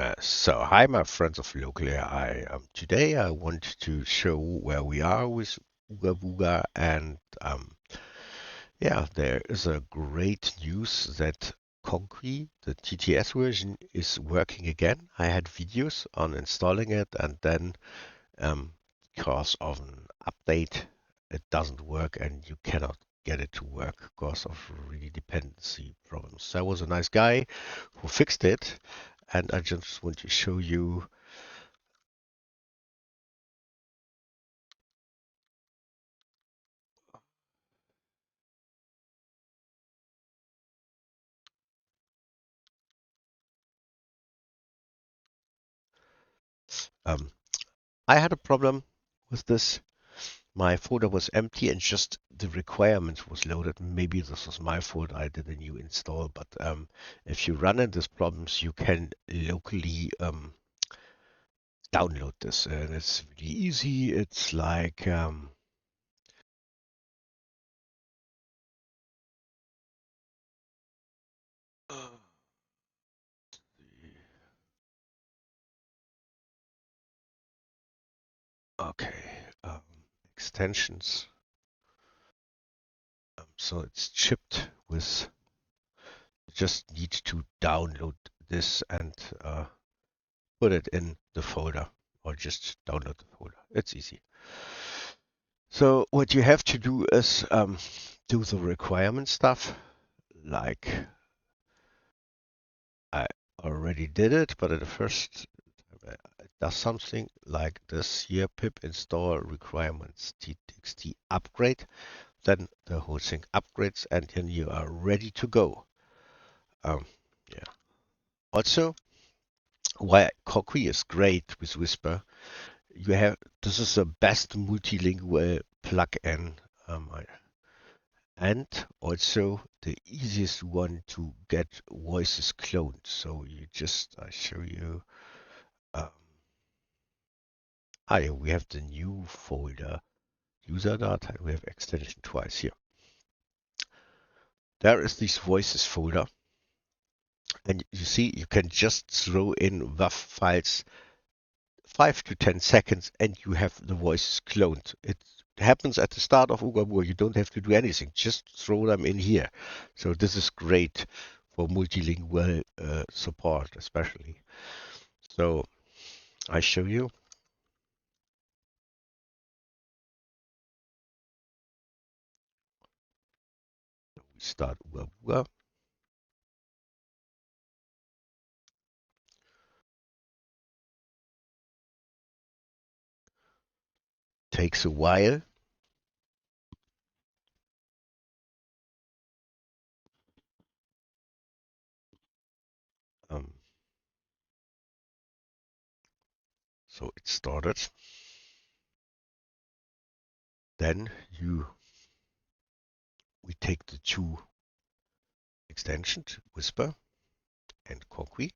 Hi, my friends of local AI. Today I want to show where we are with Oobabooga, and yeah, there is a great news that Qwen-3, the TTS version, is working again. I had videos on installing it, and then because of an update, it doesn't work, and you cannot get it to work because of really dependency problems. There was a nice guy who fixed it, and I just want to show you. Um, I had a problem with this. My folder was empty and just the requirements was loaded. Maybe this was my fault. I did a new install, but if you run into these problems, you can locally download this, and it's really easy. It's like okay, extensions. So it's chipped with. You just need to download this and put it in the folder, or just download the folder. It's easy. So what you have to do is do the requirement stuff, like I already did it, but at the first it does something like this here: pip install requirements txt upgrade. Then the whole thing upgrades, and then you are ready to go. Yeah. Also, why Qwen-3 is great with Whisper, you have this is the best multilingual plugin, and also the easiest one to get voices cloned. So I show you. Um, yeah, we have the new folder, user data, and we have extension twice here. There is this voices folder, and you see you can just throw in WAV files 5 to 10 seconds, and you have the voices cloned. It happens at the start of Oobabooga. You don't have to do anything. Just throw them in here. So this is great for multilingual support, especially. So I show you. We start Oobabooga. Takes a while. Um, so it started. Then we take the two extensions, Whisper and Qwen-3,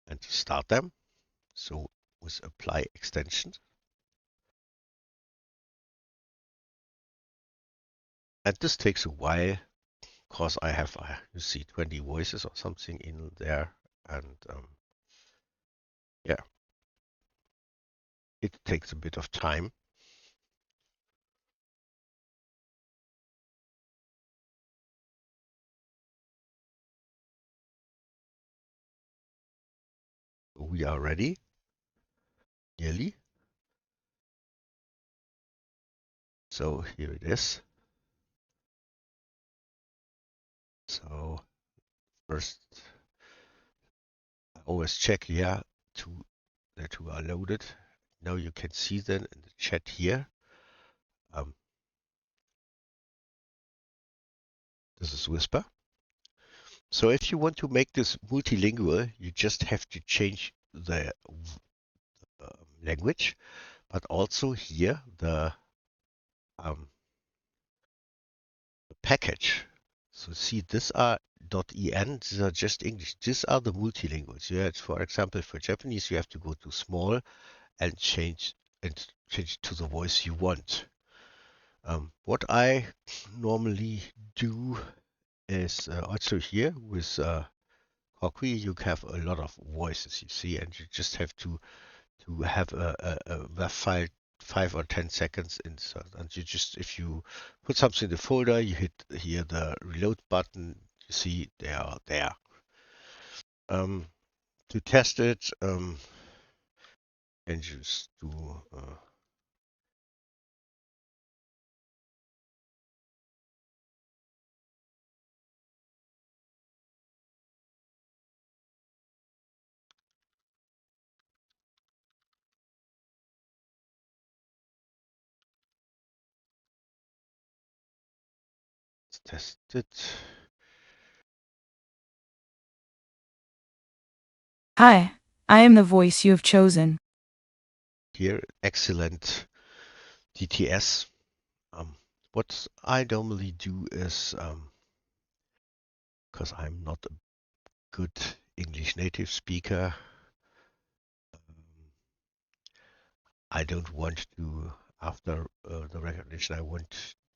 and start them. So with apply extension. And this takes a while because I have, you see, 20 voices or something in there. And yeah, it takes a bit of time. We are ready, nearly. So here it is. So first, I always check here the two are loaded. Now you can see them in the chat here. This is Whisper. So if you want to make this multilingual, you just have to change the language, but also here the package. So see, these are .en, these are just English. These are the multilinguals. Yeah, for example, for Japanese, you have to go to small and change to the voice you want. What I normally do is also here with Hockey, you have a lot of voices, you see, and you just have to have a file 5 or 10 seconds insert. And you just, if you put something in the folder, you hit here the reload button, you see they are there. To test it, and just do test it. Hi, I am the voice you have chosen. Here, excellent DTS. What I normally do is, because I'm not a good English native speaker, I don't want to, after the recognition,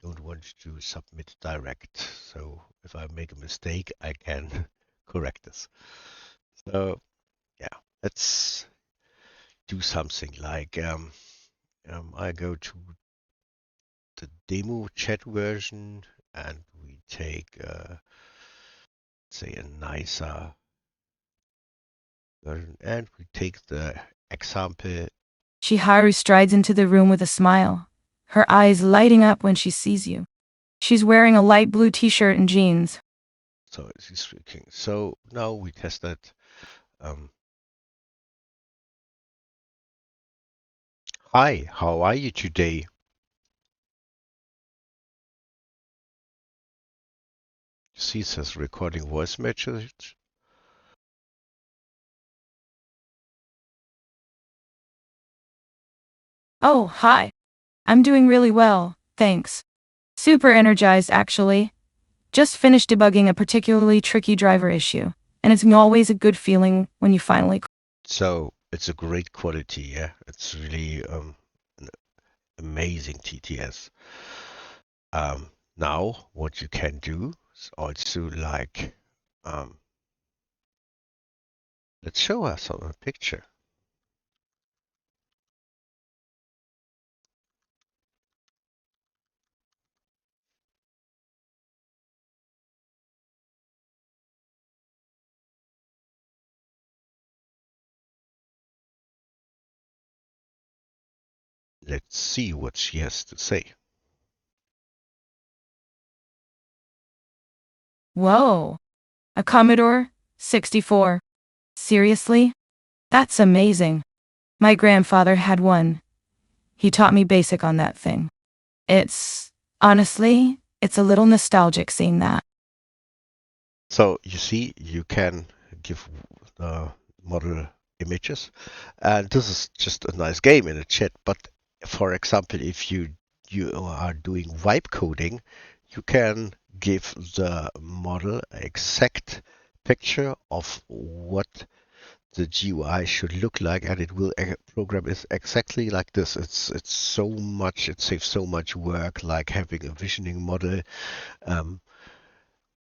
don't want to submit direct. So if I make a mistake, I can correct this. So yeah, let's do something like I go to the demo chat version and we take, say, a nicer version and we take the example. Shiharu strides into the room with a smile, her eyes lighting up when she sees you. She's wearing a light blue t-shirt and jeans. So it's speaking. So now we test that. Um, Hi, how are you today? You see, it says recording voice message. Oh, hi. I'm doing really well, thanks. Super energized, actually. Just finished debugging a particularly tricky driver issue, and it's always a good feeling when you finally. So it's a great quality, yeah. It's really an amazing TTS. Now what you can do is also like, um, let's show us on a picture. Let's see what she has to say. Whoa, a Commodore 64. Seriously? That's amazing. My grandfather had one. He taught me basic on that thing. Honestly, it's a little nostalgic seeing that. So you see, you can give the model images, and this is just a nice game in a chat. But for example, if you are doing vibe coding, you can give the model an exact picture of what the GUI should look like, and it will program is exactly like this. It's so much. It saves so much work, like having a visioning model. Um,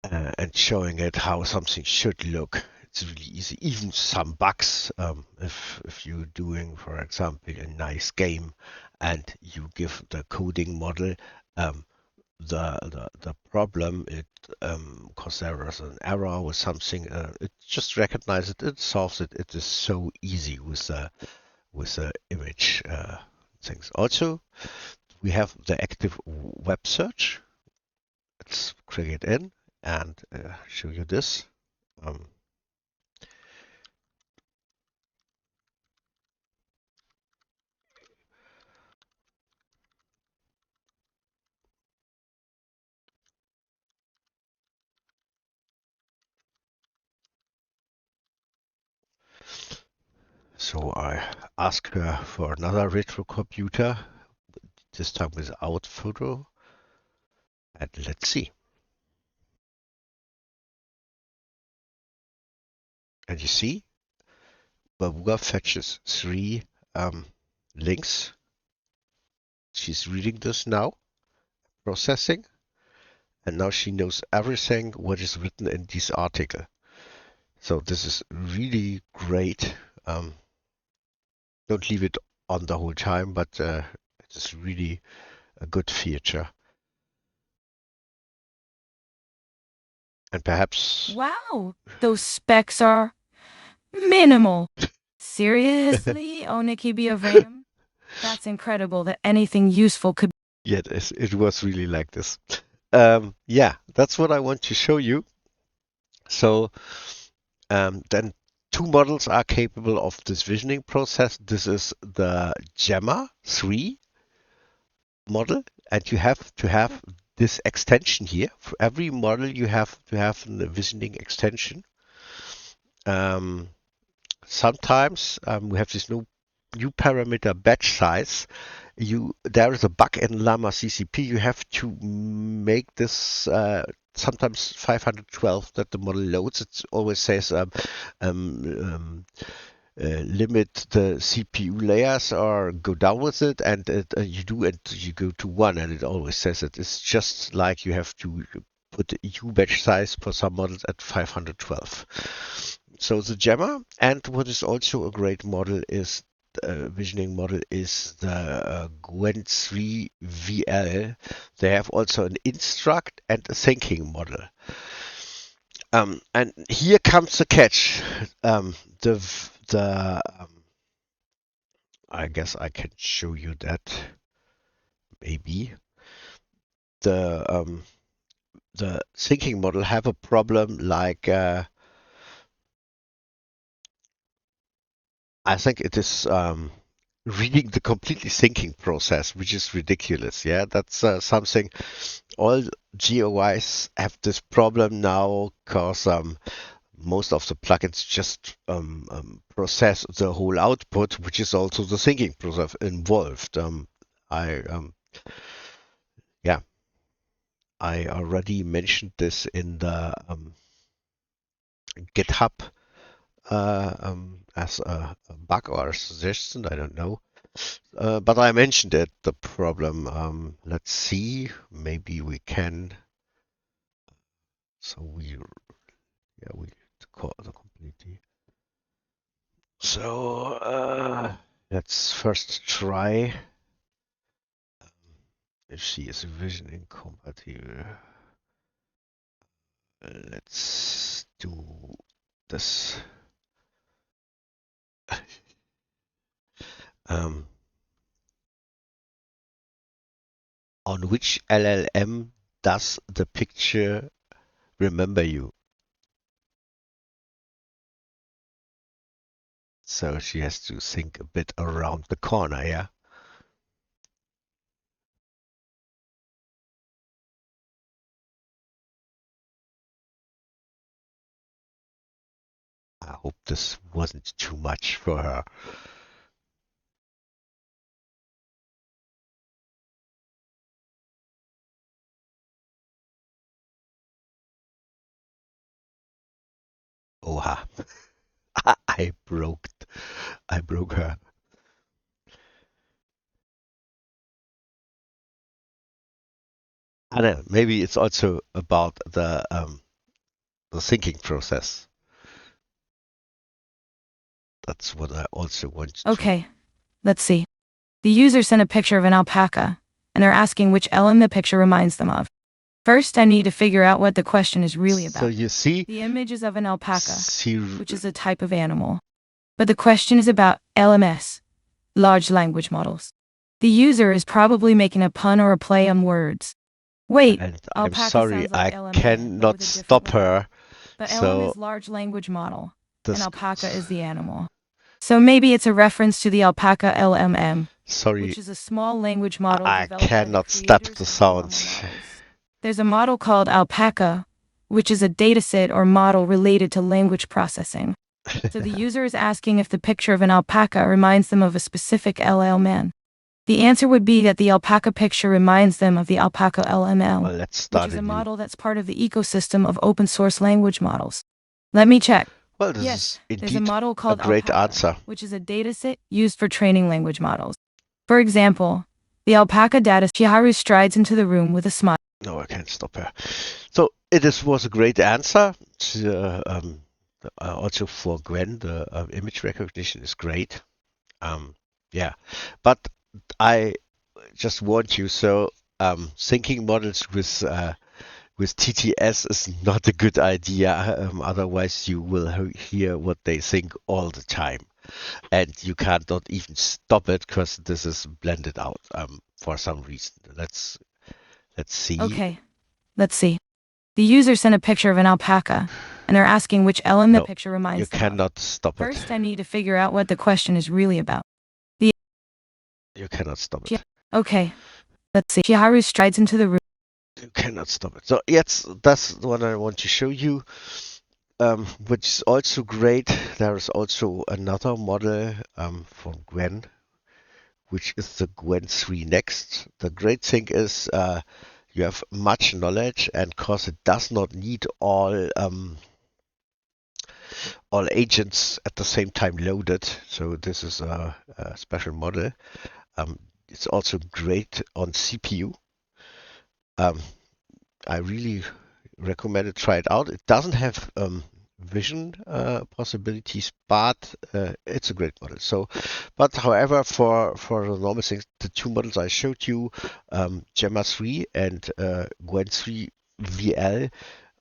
and showing it how something should look. It's really easy. Even some bugs, if you're doing, for example, a nice game and you give the coding model um, the problem, it because there is an error with something, it just recognizes it, it solves it. It is so easy with the image things. Also, we have the active web search. Let's click it in and show you this. Um, so I asked her for another retro computer, this time without photo, and let's see. And you see, Oobabooga fetches three links. She's reading this now, processing, and now she knows everything what is written in this article. So this is really great. Don't leave it on the whole time, but it is really a good feature. And perhaps Wow, those specs are minimal. Seriously, Onikibi of RAM? That's incredible that anything useful could. yeah, it was really like this. Yeah, that's what I want to show you. So then two models are capable of this visioning process. This is the Gemma-3 model, and you have to have this extension here. For every model, you have to have the visioning extension. Um, Sometimes we have this new parameter batch size. There is a bug in Llama CCP. You have to make this sometimes 512 that the model loads. It always says limit the CPU layers or go down with it, and you do, and you go to 1, and it always says it. It's just like you have to put the EU batch size for some models at 512. So the Gemma, and what is also a great model is visioning model is the Qwen-3-VL. They have also an instruct and a thinking model. And here comes the catch. The I guess I can show you that maybe the thinking model have a problem like I think it is reading the completely thinking process, which is ridiculous. Yeah, that's something all GUIs have this problem now because most of the plugins just process the whole output, which is also the thinking process involved. I yeah, I already mentioned this in the GitHub as a bug or a suggestion. I don't know. But I mentioned it, the problem. Let's see, maybe we can. So we call the completely. So let's first try if she is vision incompatible. Let's do this. Um, on which LLM does the picture remember you? So she has to think a bit around the corner, yeah? I hope this wasn't too much for her. Oha. I broke I broke her. I don't know, maybe it's also about the thinking process. That's what I also want to. Okay, let's see. The user sent a picture of an alpaca, and they're asking which LM the picture reminds them of. First, I need to figure out what the question is really about. So you see, The image is of an alpaca, she, which is a type of animal. But the question is about LMS, large language models. The user is probably making a pun or a play on words. Wait, and I'm alpaca sorry, sounds like I LMA, but cannot with a different stop letter. her. But LM So is large language model, and this, alpaca is the animal. So maybe it's a reference to the alpaca LMM, sorry, which is a small language model I developed by the cannot stop creators the of the Llama sounds. models. There's a model called alpaca, which is a dataset or model related to language processing. So the user is asking if the picture of an alpaca reminds them of a specific LLM. The answer would be that the alpaca picture reminds them of the alpaca LML, Well, let's which start is a anew. model that's part of the ecosystem of open source language models. Let me check. Well, this Yes, is there's a indeed model a called great alpaca, answer. which is a dataset used for training language models. For example, the alpaca data Chiharu strides into the room with a smile. No, I can't stop her. So was a great answer. Also for Gwen, the image recognition is great. Um, yeah, but I just warned you. So syncing models with TTS is not a good idea. Otherwise, you will hear what they think all the time, and you can't not even stop it because this is blended out for some reason. Let's see. Okay, let's see. The user sent a picture of an alpaca, and they're asking which L in the No, picture you reminds them of. cannot stop it. First, I need to figure out what the question is really about. The You cannot stop it. Okay, let's see. Chiharu strides into the room. You cannot stop it. So yes, that's what I want to show you. Which is also great. There is also another model from Gwen, which is the Qwen-3 Next. The great thing is you have much knowledge, and because it does not need all agents at the same time loaded. So this is a special model. It's also great on CPU. Um, I really recommend it. Try it out. It doesn't have vision possibilities, but it's a great model. So, but however, for the normal things, the two models I showed you, Gemma-3 and Qwen-3-VL,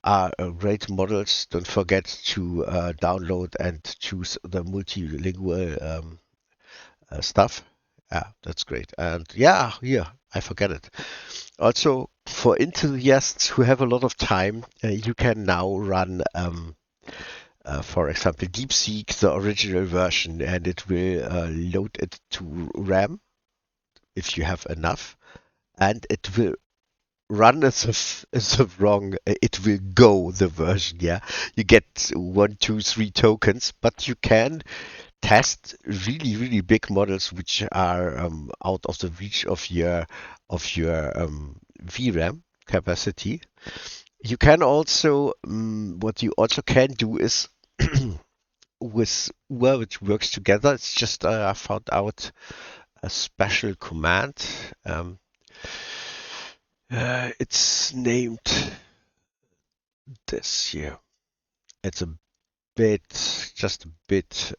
are great models. Don't forget to download and choose the multilingual stuff. Yeah, that's great. And yeah, here, I forget it. Also, for enthusiasts who have a lot of time, you can now run, for example, DeepSeek, the original version, and it will load it to RAM if you have enough, and it will run as of wrong. It will go the version. Yeah, you get 1, 2, 3 tokens, but you can test really big models which are out of the reach of your VRAM capacity. You can also what you also can do is with Uber, which works together. It's just I found out a special command. It's named this here. It's a bit, just a bit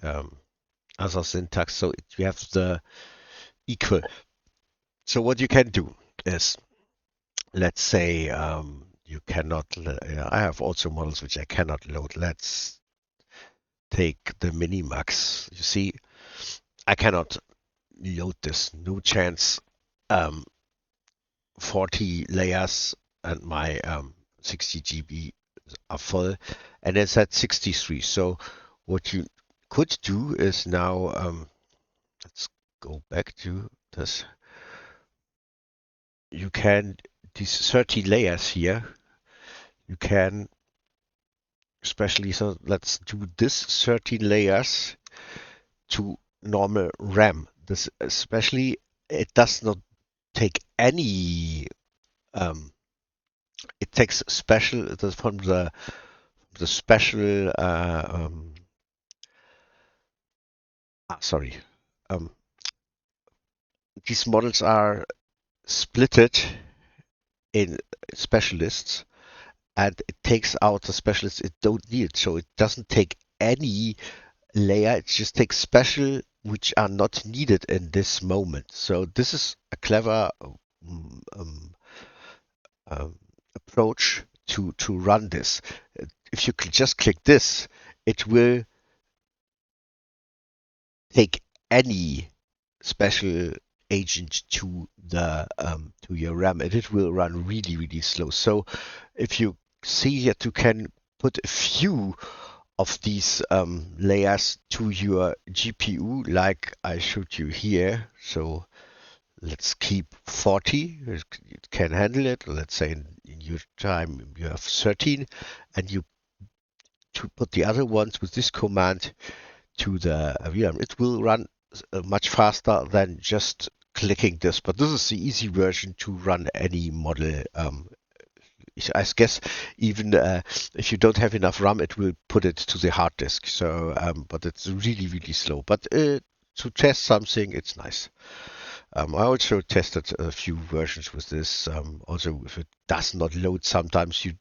other syntax. So you have the equal. So what you can do is, let's say you cannot. I have also models which I cannot load. Let's take the Minimax. You see, I cannot load this. No chance. 40 layers and my 60 GB are full, and it's at 63. So what you could do is now, let's go back to this. You can, these 30 layers here, you can, especially, so let's do this 13 layers to normal RAM. This especially, it does not take any, it takes special, from the special, sorry, um, these models are splitted in specialists, and it takes out the specialists it don't need. So it doesn't take any layer. It just takes special which are not needed in this moment. So this is a clever approach to run this. If you just click this, it will take any special agent to the to your RAM, and it will run really slow. So if you see that you can put a few of these layers to your GPU, like I showed you here. So let's keep 40. It can handle it. Let's say in your time you have 13, and you to put the other ones with this command to the VRAM. It will run much faster than just clicking this, but this is the easy version to run any model. I guess even if you don't have enough RAM, it will put it to the hard disk. So, but it's really slow. But to test something, it's nice. I also tested a few versions with this. Also, if it does not load, sometimes you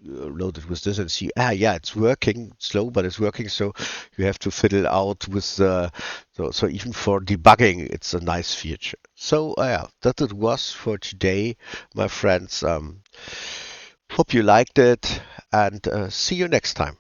load it with this and see, yeah, it's working slow, but it's working. So you have to fiddle out with so even for debugging, it's a nice feature. So yeah, that it was for today, my friends. Hope you liked it, and see you next time.